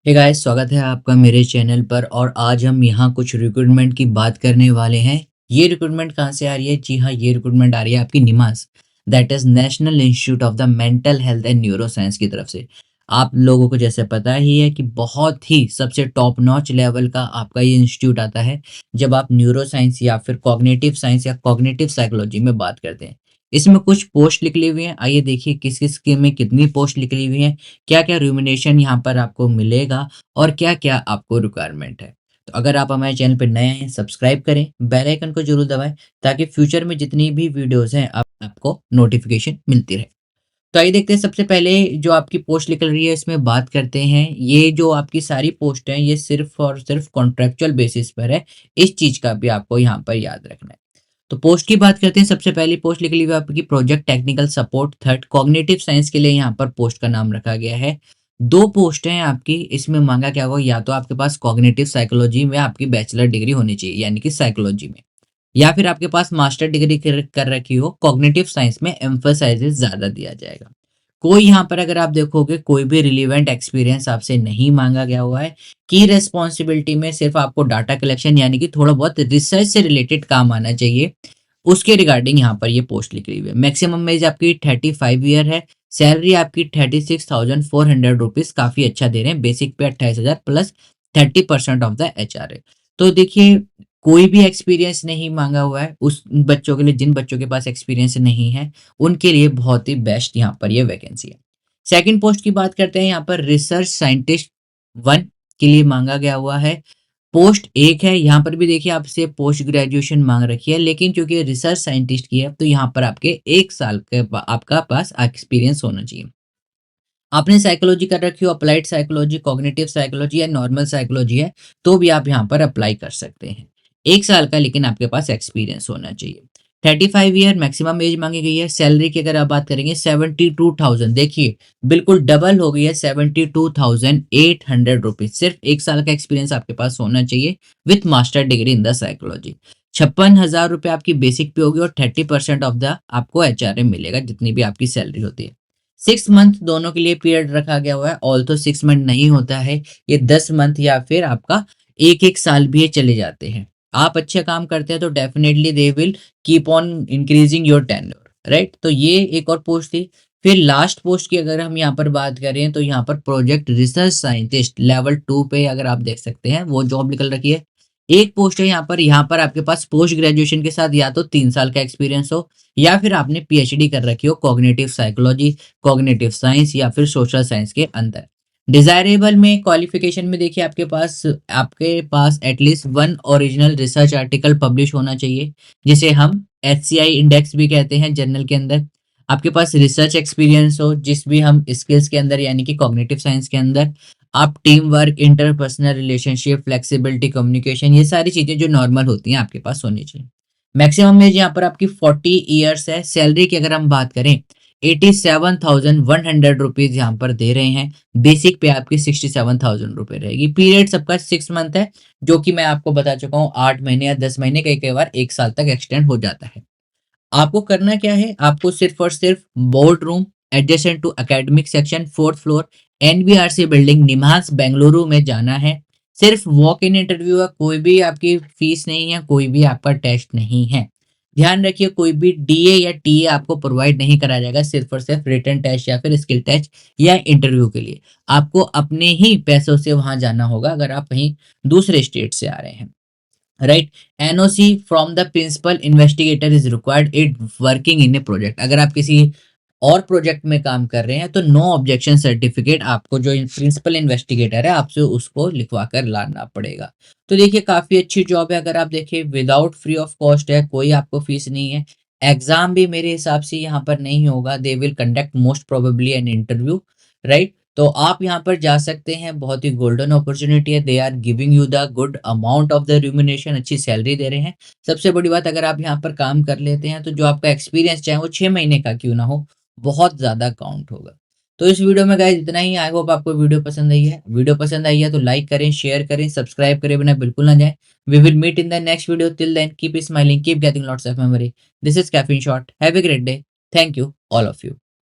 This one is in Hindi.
हे गाइस, स्वागत है आपका मेरे चैनल पर। और आज हम यहाँ कुछ रिक्रूटमेंट की बात करने वाले हैं। ये रिक्रूटमेंट कहाँ से आ रही है? जी हाँ, ये रिक्रूटमेंट आ रही है आपकी NIMHANS, that is National Institute of the Mental Health and Neuro Science की तरफ से। आप लोगों को जैसे पता ही है कि बहुत ही सबसे टॉप नॉच लेवल का आपका ये इंस्टीट्यूट आता है जब आप न्यूरो साइंस या फिर कॉग्निटिव साइंस या कॉग्निटिव साइकोलॉजी में बात करते हैं। इसमें कुछ पोस्ट निकली हुई हैं, आइए देखिए किस किस के में कितनी पोस्ट निकली हुई हैं, क्या-क्या रेम्युनरेशन यहाँ पर आपको मिलेगा और क्या-क्या आपको रिक्वायरमेंट है। तो अगर आप हमारे चैनल पे नए हैं, सब्सक्राइब करें, बेल आइकन को ज़रूर दबाएँ ताकि फ्यूचर में जितनी भी वीडियोज़ हैं आपको नोटिफ़िकेशन मिलती रहे। तो आइए देखते हैं, सबसे पहले जो आपकी पोस्ट निकल रही है इसमें बात करते हैं। ये जो आपकी सारी पोस्ट हैं ये सिर्फ़ और सिर्फ़ कॉन्ट्रैक्चुअल बेसिस पर है। इस चीज़ का भी आपको यहाँ पर याद रखना है। तो पोस्ट की बात करते हैं, सबसे पहली पोस्ट निकली हुई है आपकी project technical support third cognitive science के लिए यहाँ पर पोस्ट का नाम रखा गया है। 2 पोस्ट हैं आपकी, इसमें माँगा क्या होगा, या तो आपके पास कॉग्निटिव साइकोलॉजी में आपकी बैचलर डिग्री होनी चाहिए यानी कि साइकोलॉजी में, या फिर आपके पास मास्टर डिग्री कर रखी हो कॉग्निटिव साइंस में, एम्फसाइज़ेस ज़्यादा दिया जाएगा। कोई यहाँ पर अगर आप देखोगे कोई भी रिलेवेंट एक्सपीरियंस आपसे नहीं माँगा गया हुआ है। की रिस्पॉन्सिबिलिटी में सिर्फ़ आपको डाटा कलेक्शन यानी कि थोड़ा बहुत रिसर्च से रिलेटेड काम आना चाहिए। उसके रिगार्डिंग यहाँ पर ये पोस्ट लिखी हुई है। मैक्सिमम एज आपकी 35 ईयर है। सैलरी आपकी 36,400 रुपीज़, काफ़ी अच्छा दे रहे हैं। बेसिक पे 28,000 प्लस 30% ऑफ द एचआरए। तो देखिए, कोई भी एक्सपीरियंस नहीं माँगा हुआ है उस बच्चों के लिए, जिन बच्चों के पास एक्सपीरियंस नहीं है, उनके लिए बहुत ही बेस्ट यहाँ पर ये वैकेंसी है। सेकंड पोस्ट की बात करते हैं, यहाँ पर रिसर्च साइंटिस्ट 1 के लिए माँगा गया हुआ है। पोस्ट एक है, यहाँ पर भी देखिए आपसे पोस्ट ग्रेजुएशन माँग रखी है, लेकिन चूँकि रिसर्च साइंटिस्ट की है तो यहाँ पर आपके 1 साल के आपका पास एक्सपीरियंस होना चाहिए। आपने साइकोलॉजी कर रखी हो, अप्लाइड साइकोलॉजी, कॉग्निटिव साइकोलॉजी या नॉर्मल साइकोलॉजी है, तो भी आप यहाँ पर अप्लाई कर सकते हैं। 1 साल का लेकिन आपके पास एक्सपीरियंस होना चाहिए। 35 ईयर मैक्सिमम एज माँगी गई है। सैलरी की अगर आप बात करेंगे 72,000, देखिए बिल्कुल डबल हो गई है, 72,800 रुपीज़। सिर्फ 1 साल का एक्सपीरियंस आपके पास होना चाहिए with master degree in the psychology. 56,000 रुपए आपकी बेसिक पे होगी और 30% ऑफ द आपको एचआरए मिलेगा, जितनी भी आपकी सैलरी होती है। 6 मंथ दोनों के लिए पीरियड रखा गया हुआ है। ऑल्थो 6 मंथ नहीं होता है, ये 10 मंथ या फिर आपका 1-1 साल भी ये चले जाते हैं। आप अच्छे काम करते हैं तो definitely they will keep on increasing your tenure, right? तो ये एक और पोस्ट थी। फिर लास्ट पोस्ट की अगर हम यहाँ पर बात करें तो यहाँ पर प्रोजेक्ट रिसर्च साइंटिस्ट लेवल 2 पे अगर आप देख सकते हैं वो जॉब निकल रखी है। एक पोस्ट है यहाँ पर आपके पास पोस्ट ग्रेजुएशन के साथ या तो 3 साल का एक्सपीरियंस हो या फिर आपने पीएचडी कर रखी हो कॉग्निटिव साइकोलॉजी, कॉग्निटिव साइंस या फिर सोशल साइंस के अंदर। डिजायरेबल में क्वालिफिकेशन में देखिए आपके पास at least 1 original research article publish होना चाहिए, जिसे हम एचसीआई इंडेक्स भी कहते हैं जर्नल के अंदर। आपके पास रिसर्च एक्सपीरियंस हो जिस भी हम स्किल्स के अंदर यानी कि कॉग्निटिव साइंस के अंदर। आप team work, interpersonal relationship, flexibility, communication, ये सारी चीजें जो नॉर्मल होती हैं आपके पास होनी चाहिए। मैक्सिमम एज यहाँ पर आपकी 40 ईयर्स है। सैलरी की अगर हम बात करें 87,100 रुपीज यहाँ पर दे रहे हैं। बेसिक पे आपकी 67,000 रुपए रहेगी। पीरियड सबका 6 मंथ है, जो कि मैं आपको बता चुका हूँ 8 महीने या 10 महीने, कई कई बार 1 साल तक एक्सटेंड हो जाता है। आपको करना क्या है, आपको सिर्फ और सिर्फ board room adjacent to academic section 4th floor NBRC building NIMHANS Bengaluru में जाना है। सिर्फ वॉक इन इंटरव्यू है, कोई भी आपकी फीस नहीं है, कोई भी आपका टेस्ट नहीं है। ध्यान रखिए, कोई भी डीए या टीए आपको प्रोवाइड नहीं कराया जाएगा, सिर्फ और सिर्फ रिटन टेस्ट या फिर स्किल टेस्ट या इंटरव्यू के लिए आपको अपने ही पैसों से वहां जाना होगा अगर आप कहीं दूसरे स्टेट से आ रहे हैं, right? NOC from the principal investigator is required it working in a project. अगर आप किसी और प्रोजेक्ट में काम कर रहे हैं तो नो ऑब्जेक्शन सर्टिफिकेट आपको जो प्रिंसिपल इन्वेस्टिगेटर है आपसे उसको लिखवा कर लाना पड़ेगा। तो देखिए काफी अच्छी जॉब है। अगर आप देखिए विदाउट फ्री ऑफ कॉस्ट है, कोई आपको फीस नहीं है। एग्जाम भी मेरे हिसाब से यहाँ पर नहीं होगा, they will conduct most probably an interview, right? तो आप यहाँ पर जा सकते हैं, बहुत ही गोल्डन अपॉर्चुनिटी है। They are giving you the good amount of the remuneration, अच्छी सैलरी दे रहे हैं। सबसे बड़ी बात, अगर आप यहाँ पर काम कर लेते हैं तो जो आपका एक्सपीरियंस चाहे वो 6 महीने का क्यों ना हो, बहुत ज़्यादा काउंट होगा। तो इस वीडियो में गाइस इतना ही। आई होप आपको वीडियो पसंद आई है। वीडियो पसंद आई है तो लाइक करें, शेयर करें, सब्सक्राइब करें बिना बिल्कुल ना जाएं। We will meet in the next video. Till then keep smiling, keep getting lots of memory. This is caffeine shot. Have a great day. Thank you all of you.